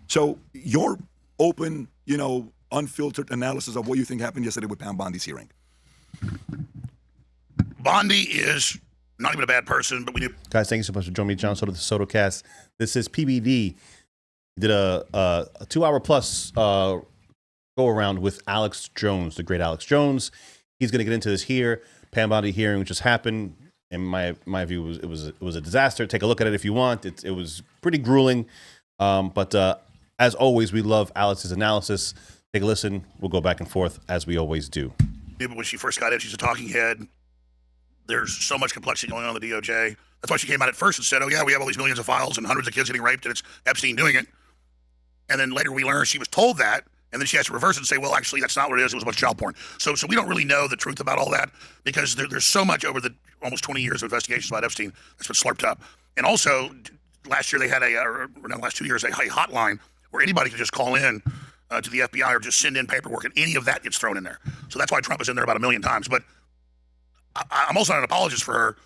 So your open, unfiltered analysis of what you think happened yesterday with Pam Bondi's hearing. Bondi is not even a bad person, but we do. Guys, thank you so much for joining me, John Soto, the SotoCast. This is PBD. Did a 2-hour plus go around with Alex Jones, the great Alex Jones. He's going to get into this here. Pam Bondi hearing just happened. In my view, it was a disaster. Take a look at it if you want. It was pretty grueling. But as always, we love Alex's analysis. Take a listen. We'll go back and forth as we always do. When she first got in, she's a talking head. There's so much complexity going on in the DOJ. That's why she came out at first and said, oh, yeah, we have all these millions of files and hundreds of kids getting raped, and it's Epstein doing it. And then later we learned she was told that, and then she has to reverse it and say, well, actually, that's not what it is. It was a bunch of child porn. So we don't really know the truth about all that because there's so much over the almost 20 years of investigations about Epstein that's been slurped up. And also, last year they had last 2 years, a hotline where anybody could just call in to the FBI or just send in paperwork, and any of that gets thrown in there. So that's why Trump is in there about 1 million times. But I'm also not an apologist for her.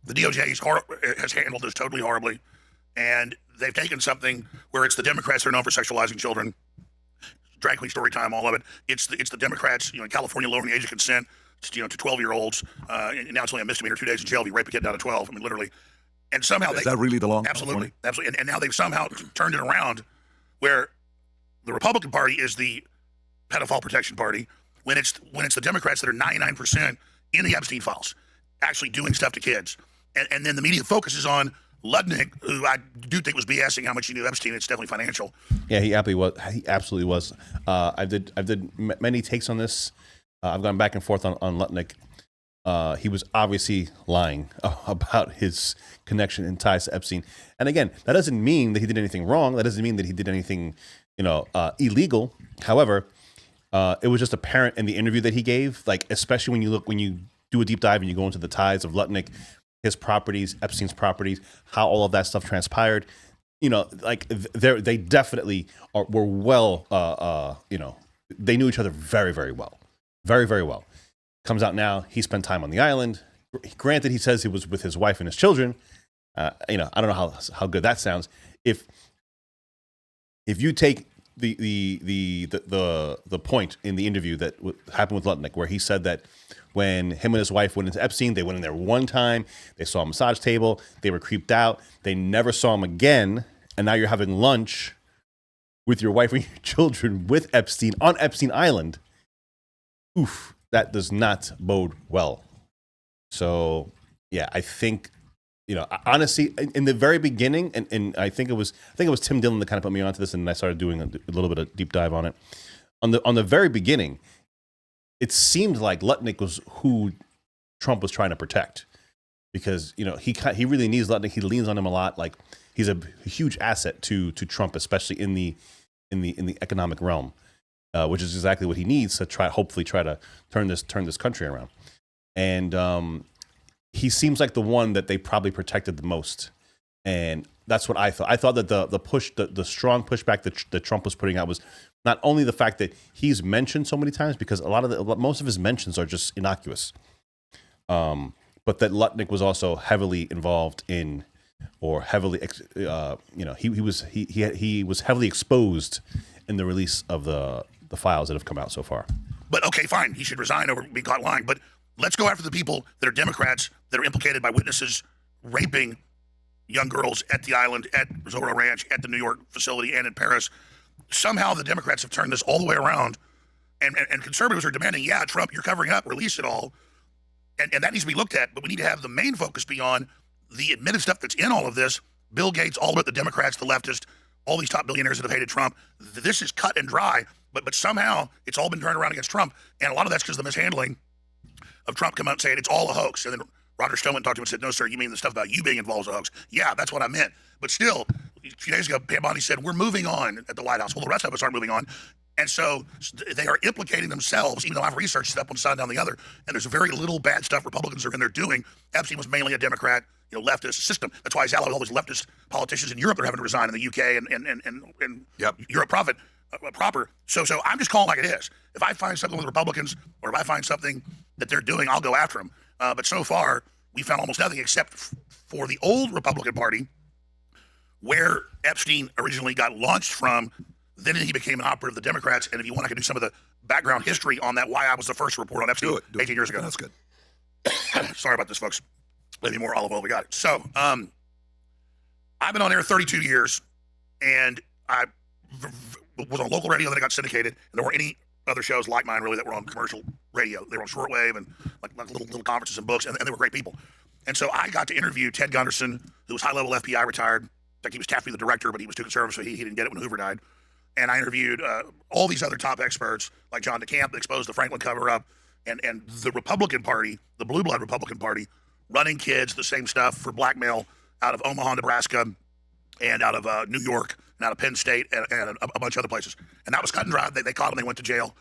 The DOJ has handled this totally horribly, and they've taken something where it's the Democrats that are known for sexualizing children, drag queen story time, all of it. It's the Democrats, in California lowering the age of consent to 12-year-olds, and now it's only a misdemeanor, 2 days in jail if you rape a kid down to 12. I mean, literally. And somehow is that really the law? Absolutely. And now they've somehow turned it around where the Republican Party is the pedophile protection party when it's the Democrats that are 99% in the Epstein files, actually doing stuff to kids. And then the media focuses on Ludnick, who I do think was BSing how much he knew Epstein. It's definitely financial. Yeah, he absolutely was. I did many takes on this. I've gone back and forth on Ludnick. He was obviously lying about his connection and ties to Epstein. And again, that doesn't mean that he did anything wrong. That doesn't mean that he did anything, illegal. However, it was just apparent in the interview that he gave, especially when you do a deep dive and you go into the ties of Ludnick, his properties, Epstein's properties, how all of that stuff transpired. They definitely were well. They knew each other very, very well, very, very well. Comes out now, he spent time on the island. Granted, he says he was with his wife and his children. I don't know how good that sounds. If you take the point in the interview that happened with Ludnick, where he said that when him and his wife went into Epstein, they went in there one time, they saw a massage table, they were creeped out, they never saw him again, and now you're having lunch with your wife and your children with Epstein on Epstein Island. Oof, that does not bode well. So, yeah, I think, honestly, in the very beginning, and I think it was Tim Dillon that kind of put me onto this, and I started doing a little bit of deep dive on it. On the very beginning, it seemed like Ludnick was who Trump was trying to protect, because he really needs Ludnick. He leans on him a lot. Like, he's a huge asset to Trump, especially in the economic realm, which is exactly what he needs to hopefully try to turn this country around. And he seems like the one that they probably protected the most, and that's what I thought. I thought that the strong pushback that Trump was putting out was not only the fact that he's mentioned so many times, because most of his mentions are just innocuous, but that Ludnick was also heavily involved in, or heavily, he was heavily exposed in the release of the files that have come out so far. But okay, fine, he should resign over being caught lying. But let's go after the people that are Democrats that are implicated by witnesses raping young girls at the island, at Zorro Ranch, at the New York facility, and in Paris. Somehow the Democrats have turned this all the way around, and conservatives are demanding, yeah, Trump, you're covering up, release it all. And that needs to be looked at, but we need to have the main focus be on the admitted stuff that's in all of this. Bill Gates, all about the Democrats, the leftists, all these top billionaires that have hated Trump. This is cut and dry, but somehow it's all been turned around against Trump, and a lot of that's because of the mishandling of Trump come out and saying it's all a hoax. And then Roger Stone talked to him and said, no, sir, you mean the stuff about you being involved is a hoax? Yeah, that's what I meant. But still, a few days ago, Pam Bondi said, we're moving on at the White House. Well, the rest of us aren't moving on. And so they are implicating themselves, even though I've researched stuff one side and down the other, and there's very little bad stuff Republicans are in there doing. Epstein was mainly a Democrat, leftist system. That's why he's allied with all these leftist politicians in Europe that are having to resign, in the UK and yep. Europe proper. So I'm just calling like it is. If I find something with Republicans, or if I find something that they're doing, I'll go after them. But so far, we found almost nothing except for the old Republican Party, where Epstein originally got launched from. Then he became an operative of the Democrats. And if you want, I can do some of the background history on that, why I was the first to report on Epstein 18 years ago. That's good. Sorry about this, folks. Maybe more olive oil. We got it. So I've been on air 32 years, and I was on local radio, then I got syndicated, and there weren't any other shows like mine, really, that were on commercial radio. They were on shortwave and like little conferences and books, and they were great people. And so I got to interview Ted Gunderson, who was high-level FBI retired. In fact, he was tapped to be the director, but he was too conservative, so he didn't get it when Hoover died. And I interviewed all these other top experts, like John DeCamp, that exposed the Franklin cover-up, and the Republican Party, the blue blood Republican Party, running kids, the same stuff for blackmail out of Omaha, Nebraska, and out of New York, and out of Penn State, and a bunch of other places. And that was cut and dry. They caught them, they went to jail,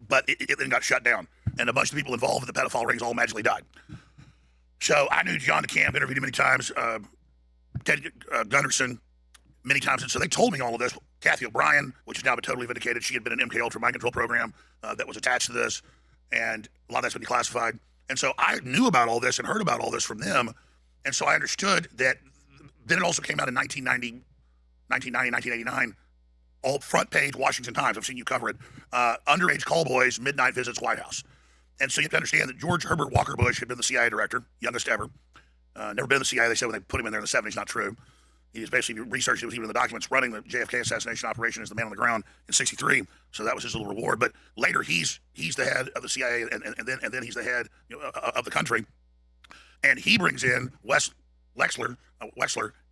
but it then got shut down. And a bunch of people involved in the pedophile rings all magically died. So I knew John DeCamp, interviewed him many times, Ted Gunderson many times. And so they told me all of this. Kathy O'Brien, which has now been totally vindicated, she had been an MK Ultra mind control program that was attached to this, and a lot of that's been declassified. And so I knew about all this and heard about all this from them. And so I understood that. Then it also came out in 1990, 1989, all front page Washington Times. I've seen you cover it. Underage call boys, midnight visits White House. And so you have to understand that George Herbert Walker Bush had been the CIA director, youngest ever. Never been in the CIA. They said when they put him in there in the 70s, not true. He was basically researched, he was even in the documents running the JFK assassination operation as the man on the ground in 63. So that was his little reward. But later he's the head of the CIA, and then he's the head of the country. And he brings in Wexler,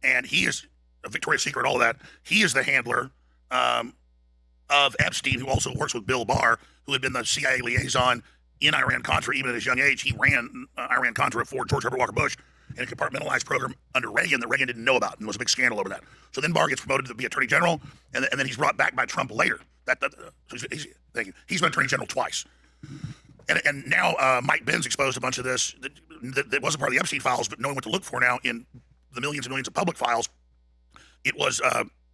and he is a Victoria's Secret, all of that. He is the handler of Epstein, who also works with Bill Barr, who had been the CIA liaison in Iran-Contra. Even at his young age, he ran Iran-Contra for George Herbert Walker Bush in a compartmentalized program under Reagan that Reagan didn't know about, and there was a big scandal over that. So then Barr gets promoted to be Attorney General, and then he's brought back by Trump later. Thank you. He's been Attorney General twice. And now Mike Benz exposed a bunch of this that wasn't part of the Epstein files, but no one went to look for now in the millions and millions of public files. It was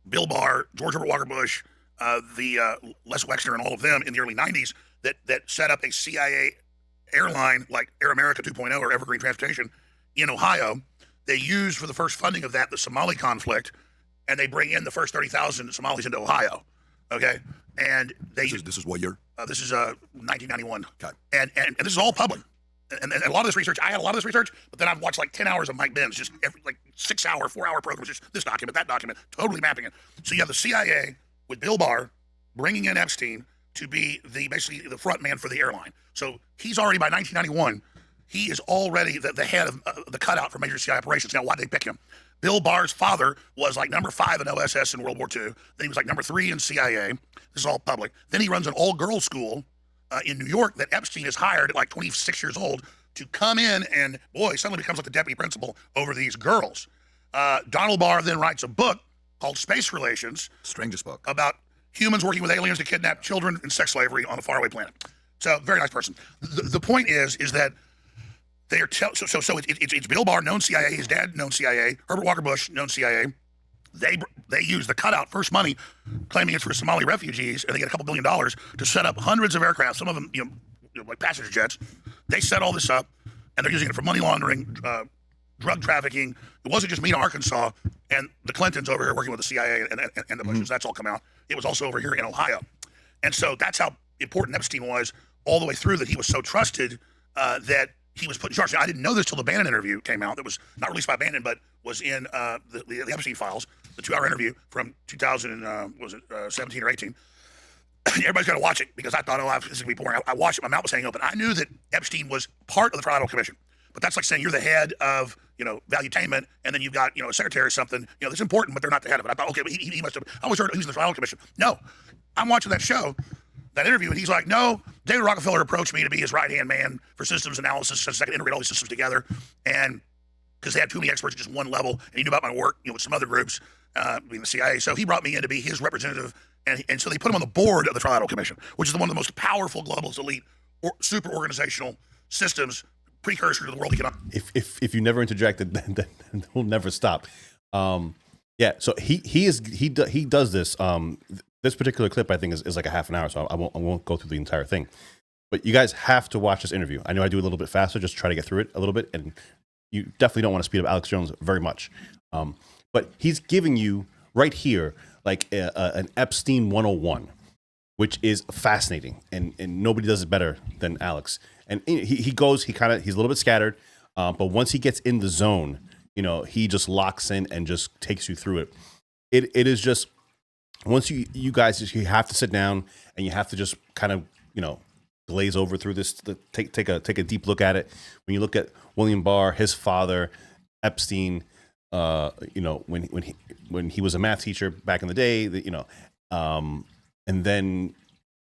Bill Barr, George Herbert Walker Bush, Les Wexner, and all of them in the early 90s that set up a CIA airline like Air America 2.0 or Evergreen Transportation in Ohio. They used for the first funding of that the Somali conflict, and they bring in the first 30,000 Somalis into Ohio. Okay, and this is what year? This is 1991. Okay. And this is all public. And a lot of this research, I had a lot of this research, but then I've watched like 10 hours of Mike Benz, just every 6-hour, 4-hour programs, just this document, that document, totally mapping it. So you have the CIA with Bill Barr bringing in Epstein to be basically the front man for the airline. So he's already, by 1991, he is already the head of the cutout for major CIA operations. Now, why'd they pick him? Bill Barr's father was like number 5 in OSS in World War II. Then he was like number 3 in CIA. This is all public. Then he runs an all-girls school in New York that Epstein is hired at like 26 years old to come in and, boy, suddenly becomes like the deputy principal over these girls. Donald Barr then writes a book called Space Relations. Strangest book. About humans working with aliens to kidnap children in sex slavery on a faraway planet. So, very nice person. The point is that they are it's Bill Barr, known CIA, his dad, known CIA, Herbert Walker Bush, known CIA. They use the cutout first money, claiming it's for Somali refugees, and they get a couple $2 billion to set up hundreds of aircraft, some of them like passenger jets. They set all this up, and they're using it for money laundering, drug trafficking. It wasn't just me in Arkansas, and the Clintons over here working with the CIA and the Bushes. That's all come out. It was also over here in Ohio. And so that's how important Epstein was all the way through, that he was so trusted that he was put in charge. Now, I didn't know this till the Bannon interview came out. That was not released by Bannon, but was in the Epstein files, the 2-hour interview from 2017 or 18. Everybody's got to watch it because I thought, this is going to be boring. I watched it. My mouth was hanging open. I knew that Epstein was part of the THROTTLE Commission, but that's like saying you're the head of, valuetainment, and then you've got, a secretary or something. That's important, but they're not the head of it. I thought, okay, but he must have. I always heard he was in the THROTTLE Commission. No, I'm watching that show, that interview, and he's like, no, David Rockefeller approached me to be his right-hand man for systems analysis, so I could integrate all these systems together, and because they had too many experts at just one level, and he knew about my work, with some other groups, being the CIA. So he brought me in to be his representative, and so they put him on the board of the THROTTLE Commission, which is one of the most powerful globalist elite super organizational systems, precursor to the world economic. If you never interject, then we'll never stop. Yeah. So he does this. This particular clip, I think, is like a half an hour, so I won't go through the entire thing. But you guys have to watch this interview. I know I do a little bit faster, just try to get through it a little bit, and you definitely don't want to speed up Alex Jones very much. But he's giving you right here like an Epstein 101, which is fascinating, and nobody does it better than Alex. And he's a little bit scattered, but once he gets in the zone, he just locks in and just takes you through it. It is just, once you guys have to sit down and you have to just kind of glaze over through this, take a deep look at it. When you look at William Barr, his father, Epstein, when he was a math teacher back in the day, and then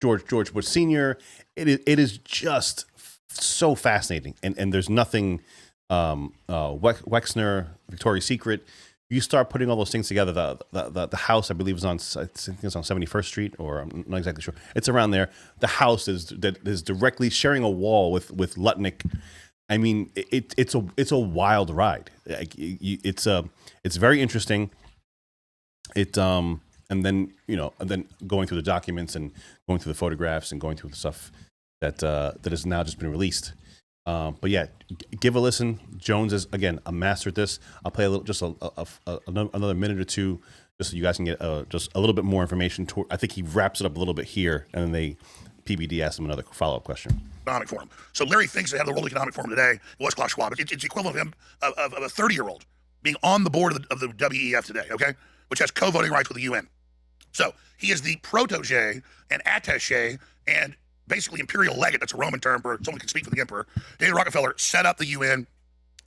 George Bush Sr. It is just so fascinating, and there's nothing. Wexner, Victoria's Secret. You start putting all those things together. The house, I believe, is on 71st Street, or I'm not exactly sure. It's around there. The house is directly sharing a wall with Lutnick. I mean, it's a wild ride. It's very interesting. And then going through the documents and going through the photographs and going through the stuff that has now just been released. But yeah, give a listen. Jones is, again, a master at this. I'll play another minute or two just so you guys can get just a little bit more information. I think he wraps it up a little bit here, and then PBD asks him another follow-up question. Economic Forum. So Larry thinks they have the World Economic Forum today. It was Klaus Schwab. It's equivalent of him of a 30-year-old being on the board of the WEF today, okay, which has co-voting rights with the UN. So he is the protege and attaché and basically imperial legate. That's a Roman term for someone who can speak for the emperor. David Rockefeller set up the UN,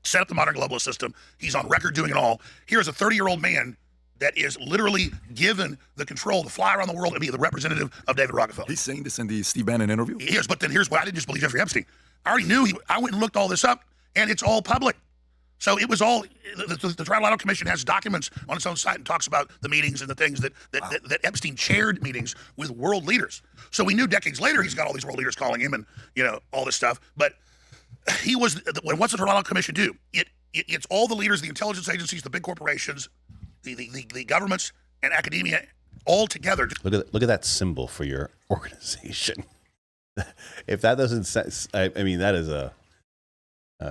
set up the modern globalist system. He's on record doing it all. Here's a 30-year-old man that is literally given the control to fly around the world and be the representative of David Rockefeller. He's saying this in the Steve Bannon interview? He is, but then here's why I didn't just believe Jeffrey Epstein. I already knew I went and looked all this up, and it's all public. So it was all, the Trilateral Commission has documents on its own site and talks about the meetings and the things that Epstein chaired meetings with world leaders. So we knew decades later he's got all these world leaders calling him and, all this stuff. But he was, what's the Trilateral Commission do? It's all the leaders, the intelligence agencies, the big corporations, the governments and academia all together. Look at that symbol for your organization. If that doesn't sense, I mean, that is a,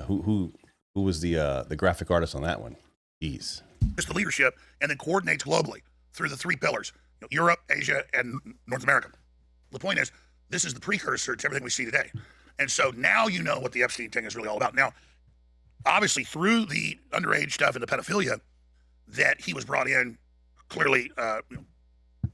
who was the graphic artist on that one? Jeez. It's the leadership, and then coordinates globally through the three pillars: Europe, Asia, and North America. The point is, this is the precursor to everything we see today. And so now you know what the Epstein thing is really all about. Now, obviously, through the underage stuff and the pedophilia that he was brought in, clearly, when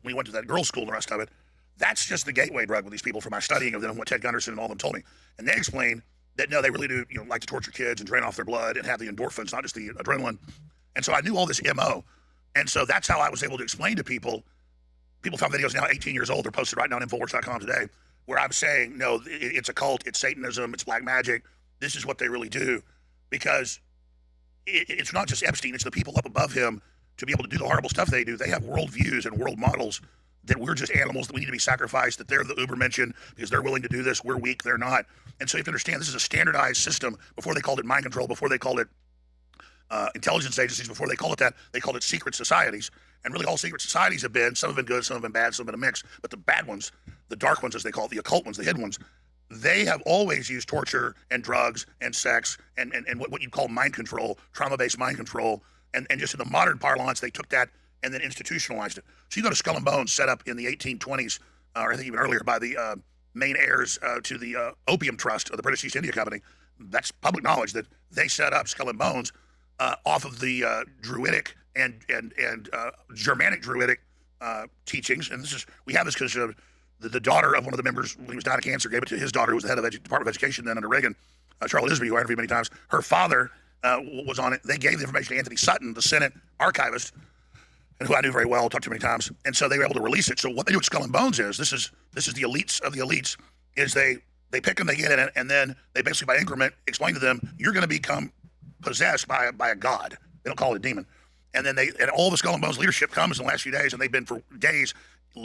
he went to that girls' school and the rest of it, that's just the gateway drug with these people from my studying of them, what Ted Gunderson and all of them told me. And they explained that, no, they really do like to torture kids and drain off their blood and have the endorphins, not just the adrenaline. And so I knew all this MO. And so that's how I was able to explain to people. People found videos now 18 years old. They're posted right now on InfoWars.com today, where I'm saying, no, it's a cult, it's Satanism, it's black magic. This is what they really do. Because it's not just Epstein, it's the people up above him to be able to do the horrible stuff they do. They have worldviews and world models that we're just animals that we need to be sacrificed, that they're the Ubermenschen because they're willing to do this. We're weak, they're not. And so you have to understand this is a standardized system. Before they called it mind control, before they called it intelligence agencies, before they called it that, they called it secret societies. And really all secret societies have been, some have been good, some have been bad, some have been a mix. But the bad ones, the dark ones as they call it, the occult ones, the hidden ones, they have always used torture and drugs and sex and what you call mind control, trauma-based mind control. And just in the modern parlance, they took that and then institutionalized it. So you go to Skull and Bones, set up in the 1820s, or I think even earlier, by the main heirs to the Opium Trust of the British East India Company. That's public knowledge that they set up Skull and Bones off of the Druidic and Germanic Druidic teachings. And we have this because the daughter of one of the members, when he was dying of cancer, gave it to his daughter, who was the head of Department of Education then under Reagan, Charlotte Isby, who I interviewed many times. Her father was on it. They gave the information to Anthony Sutton, the Senate archivist, and who I knew very well, talked to many times, and so they were able to release it. So what they do with Skull and Bones is this is the elites of the elites. Is they pick them, they get in it, and then they basically by increment explain to them, you're going to become possessed by a god. They don't call it a demon. And then all the Skull and Bones leadership comes in the last few days, and they've been for days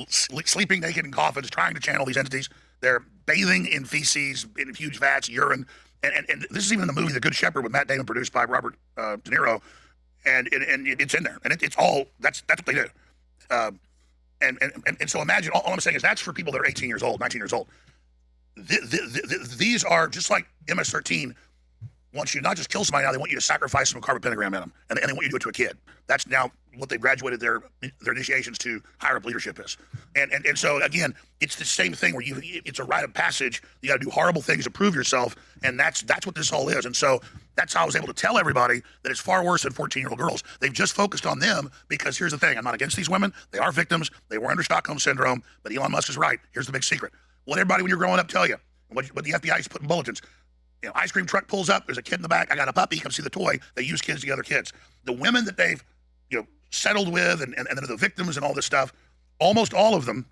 sleeping naked in coffins, trying to channel these entities. They're bathing in feces, in huge vats, urine, and this is even in the movie The Good Shepherd with Matt Damon, produced by Robert De Niro. And it's in there, and it's all that's what they do, and so imagine all I'm saying is that's for people that are 18 years old, 19 years old. These are just like MS-13 wants you to not just kill somebody now, they want you to sacrifice some carbapenegram in them, and they want you to do it to a kid. That's now what they graduated their initiations to higher up leadership is. And so, again, it's the same thing where it's a rite of passage. You got to do horrible things to prove yourself, and that's what this all is. And so that's how I was able to tell everybody that it's far worse than 14-year-old girls. They've just focused on them because here's the thing. I'm not against these women. They are victims. They were under Stockholm Syndrome, but Elon Musk is right. Here's the big secret. What everybody when you're growing up tell you, what the FBI is putting bulletins. Ice cream truck pulls up. There's a kid in the back. I got a puppy. Come see the toy. They use kids to get other kids. The women that they've, settled with and they're the victims and all this stuff, almost all of them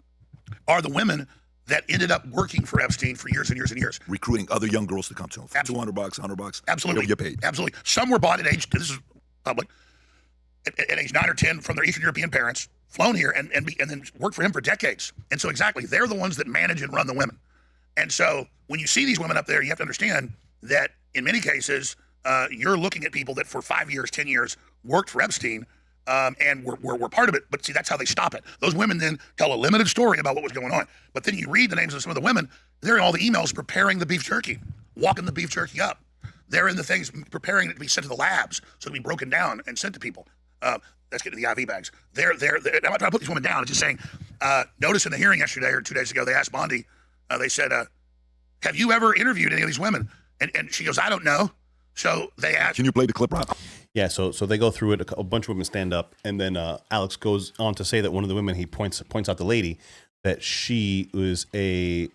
are the women that ended up working for Epstein for years and years and years. Recruiting other young girls to come to him for $200, $100. Absolutely. You'll get paid. Absolutely. Some were bought at age, this is public, at age 9 or 10 from their Eastern European parents, flown here and then worked for him for decades. And so exactly, they're the ones that manage and run the women. And so when you see these women up there, you have to understand that in many cases, you're looking at people that for 5 years, 10 years worked for Epstein and were part of it. But see, that's how they stop it. Those women then tell a limited story about what was going on. But then you read the names of some of the women, they're in all the emails preparing the beef jerky, walking the beef jerky up. They're in the things preparing it to be sent to the labs so it can be broken down and sent to people. Let's get to the IV bags. They're I'm not trying to put these women down. I'm just saying, notice in the hearing yesterday or 2 days ago, they asked Bondi, they said, have you ever interviewed any of these women? And she goes, I don't know. So they asked. Can you play the clip, Rob? Yeah, so they go through it. A bunch of women stand up, and then Alex goes on to say that one of the women, he points out the lady, that she was she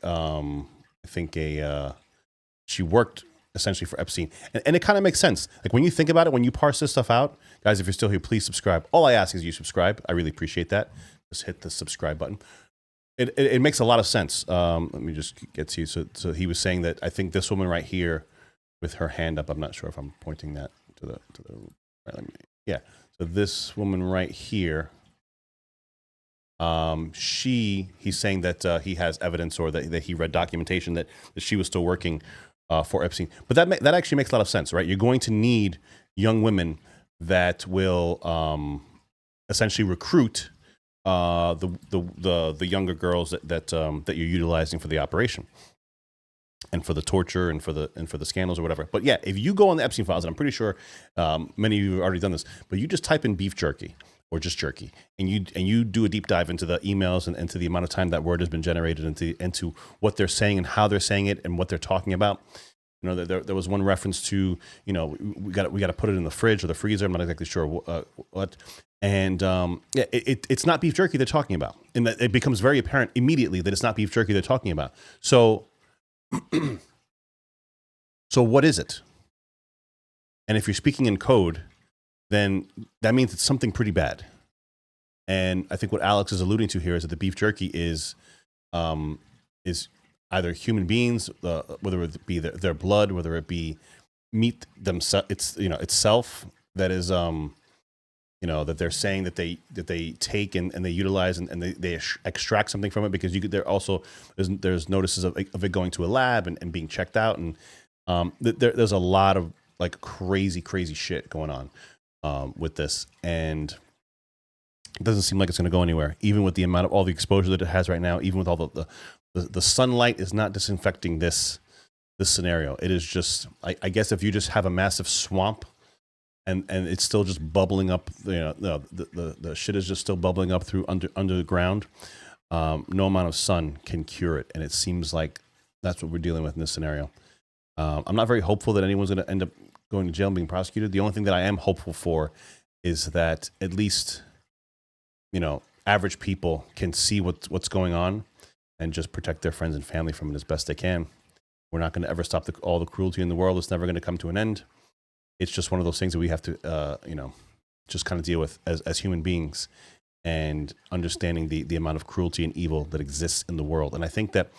worked essentially for Epstein, and it kind of makes sense. Like when you think about it, when you parse this stuff out, guys, if you're still here, please subscribe. All I ask is you subscribe. I really appreciate that. Just hit the subscribe button. It makes a lot of sense. Let me just get to you. So he was saying that I think this woman right here, with her hand up, I'm not sure if I'm pointing that to the right, yeah. So this woman right here, he's saying that he has evidence or that he read documentation that she was still working for Epstein. But that actually makes a lot of sense, right? You're going to need young women that will essentially recruit the younger girls that you're utilizing for the operation and for the torture and for the scandals or whatever. But yeah, if you go on the Epstein files, and I'm pretty sure many of you have already done this, but you just type in beef jerky or just jerky, and you do a deep dive into the emails and into the amount of time that word has been generated into what they're saying and how they're saying it and what they're talking about. You know, there was one reference to, we got to put it in the fridge or the freezer. I'm not exactly sure what. And yeah, it's not beef jerky they're talking about, and that it becomes very apparent immediately that it's not beef jerky they're talking about. So what is it? And if you're speaking in code, then that means it's something pretty bad. And I think what Alex is alluding to here is that the beef jerky is either human beings, whether it be their blood, whether it be meat themselves, itself that is, that they're saying that they take and they utilize and they extract something from it, because there's notices of it going to a lab and being checked out, and there's a lot of like crazy shit going on with this, and it doesn't seem like it's going to go anywhere, even with the amount of all the exposure that it has right now, even with all the sunlight is not disinfecting this scenario. It is just, I guess if you just have a massive swamp and it's still just bubbling up, the shit is just still bubbling up through under the ground. No amount of sun can cure it. And it seems like that's what we're dealing with in this scenario. I'm not very hopeful that anyone's going to end up going to jail and being prosecuted. The only thing that I am hopeful for is that at least, average people can see what's going on and just protect their friends and family from it as best they can. We're not going to ever stop all the cruelty in the world. It's never going to come to an end. It's just one of those things that we have to, just kind of deal with as human beings, and understanding the amount of cruelty and evil that exists in the world. And I think that,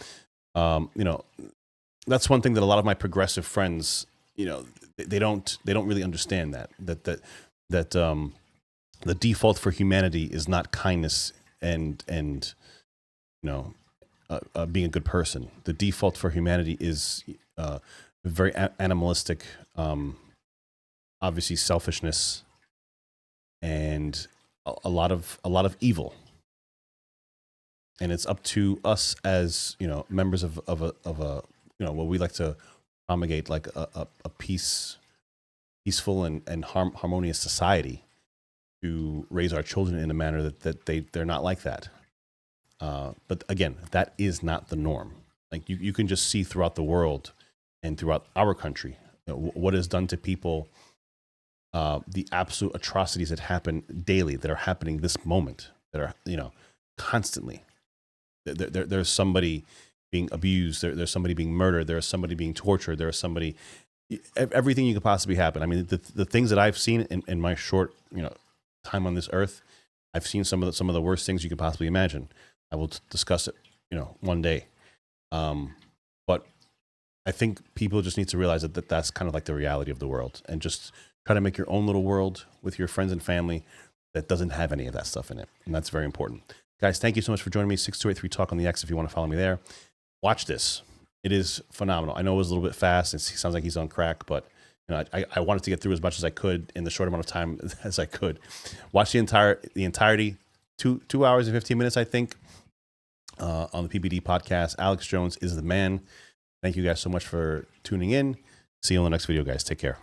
that's one thing that a lot of my progressive friends, they don't really understand that the default for humanity is not kindness and being a good person. The default for humanity is very animalistic, obviously selfishness, and a lot of evil. And it's up to us as members of a what we like to promulgate, like a peace peaceful and harmonious society to raise our children in a manner that they're not like that. But again, that is not the norm. Like you can just see throughout the world and throughout our country what is done to people, the absolute atrocities that happen daily, that are happening this moment, that are, constantly. There's somebody being abused, there's somebody being murdered, there's somebody being tortured, there's somebody, everything you could possibly happen. I mean, the things that I've seen in my short, time on this earth, I've seen some of the worst things you could possibly imagine. I will discuss it, one day. But I think people just need to realize that that's kind of like the reality of the world, and just try to make your own little world with your friends and family that doesn't have any of that stuff in it. And that's very important. Guys, thank you so much for joining me. 6283 Talk on the X if you want to follow me there. Watch this. It is phenomenal. I know it was a little bit fast. It sounds like he's on crack, but I wanted to get through as much as I could in the short amount of time as I could. Watch the entirety, 2 hours and 15 minutes, I think, on the PBD podcast. Alex Jones is the man. Thank you guys so much for tuning in. See you on the next video, guys. Take care.